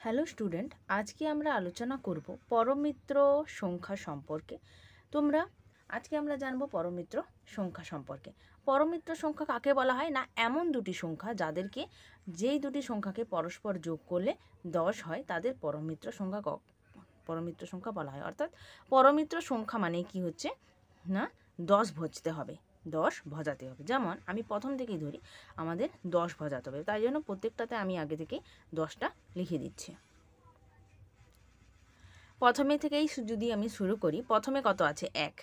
Hello student, আজকে আমরা আলোচনা করব পরমিত্র সংখ্যা সম্পর্কে। আজকে আমরা জানবো পরমিত্র সংখ্যা সম্পর্কে। পরমিত্র সংখ্যা কাকে বলা হয়? না, এমন দুটি সংখ্যা যাদেরকে যেই দুটি সংখ্যাকে পরস্পর যোগ করলে 10 হয় তাদের পরমিত্র সংখ্যা বলা হয়। অর্থাৎ পরমিত্র সংখ্যা মানে কি হচ্ছে না, 10 ভজতে হবে, 10 ভজাতে হবে। যেমন আমি প্রথম থেকেই ধরি, আমাদের 10 ভজাতে হবে, তাই জন্য প্রত্যেকটাতে আমি আগে থেকেই 10টা লিখে দিচ্ছি। প্রথমে থেকেই যদি আমি শুরু করি, প্রথমে কত আছে? 1।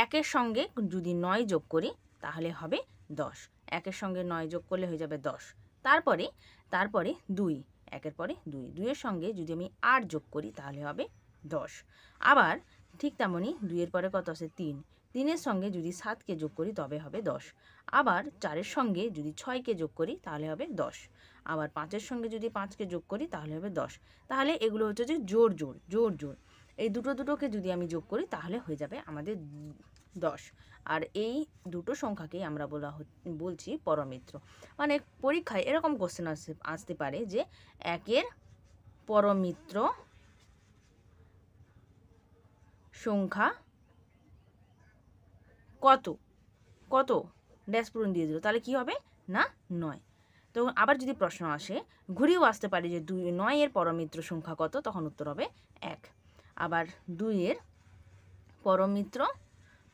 1-এর সঙ্গে যদি 9 যোগ করি তাহলে হবে 10। 1-এর সঙ্গে 9 যোগ করলে হয়ে যাবে 10। তারপরে 2, 1-এর পরে 2, 2-এর সঙ্গে যদি আমি 8 যোগ করি তাহলে হবে 10। আবার ঠিক তেমনই 2-এর পরে কত আছে? 3, 3-এর সঙ্গে যদি 7কে যোগ করি তবে হবে 10। আবার 4-এর সঙ্গে যদি 6কে যোগ করি তাহলে হবে 10। আবার 5-এর সঙ্গে যদি 5কে যোগ করি তাহলে হবে 10। তাহলে এগুলো হচ্ছে যে জোড় জোড়। এই দুটোকে যদি আমি যোগ করি তাহলে হয়ে যাবে আমাদের 10। আর এই দুটো সংখ্যাকেই আমরা বলছি পরমিত্র। মানে পরীক্ষায় এরকম কোশ্চেন আসতে পারে যে 1-এর পরমিত্র সংখ্যা কত ড্যাশ পূরণ দিয়ে দিল, তাহলে কি হবে? না, 9। তো আবার যদি প্রশ্ন আসে, ঘুরিয়েও আসতে পারে যে 9-এর পরমিত্র সংখ্যা কত, তখন উত্তর হবে 1। আবার 2-এর পরমিত্র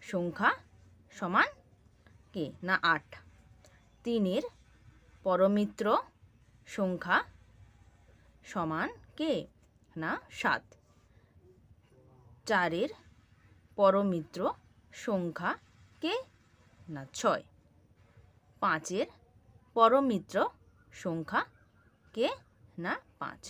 সংখ্যা সমান কে? না, 8। 3-এর পরমিত্র সংখ্যা সমান কে? না, 7। 4-এর পরমিত্র সংখ্যা কে? না, 6। 5-এর পরমিত্র সংখ্যা কে? না, 5।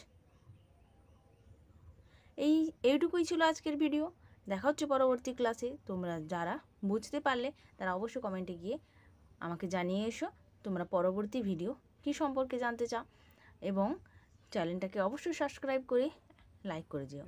এইটুকুই ছিল আজকের ভিডিও। দেখা হচ্ছে পরবর্তী ক্লাসে। তোমরা যারা বুঝতে পারলে তারা অবশ্যই কমেন্টে গিয়ে আমাকে জানিয়ে এসো তোমরা পরবর্তী ভিডিও কি সম্পর্কে জানতে চাও, এবং চ্যানেলটাকে অবশ্যই সাবস্ক্রাইব করে লাইক করে দিও।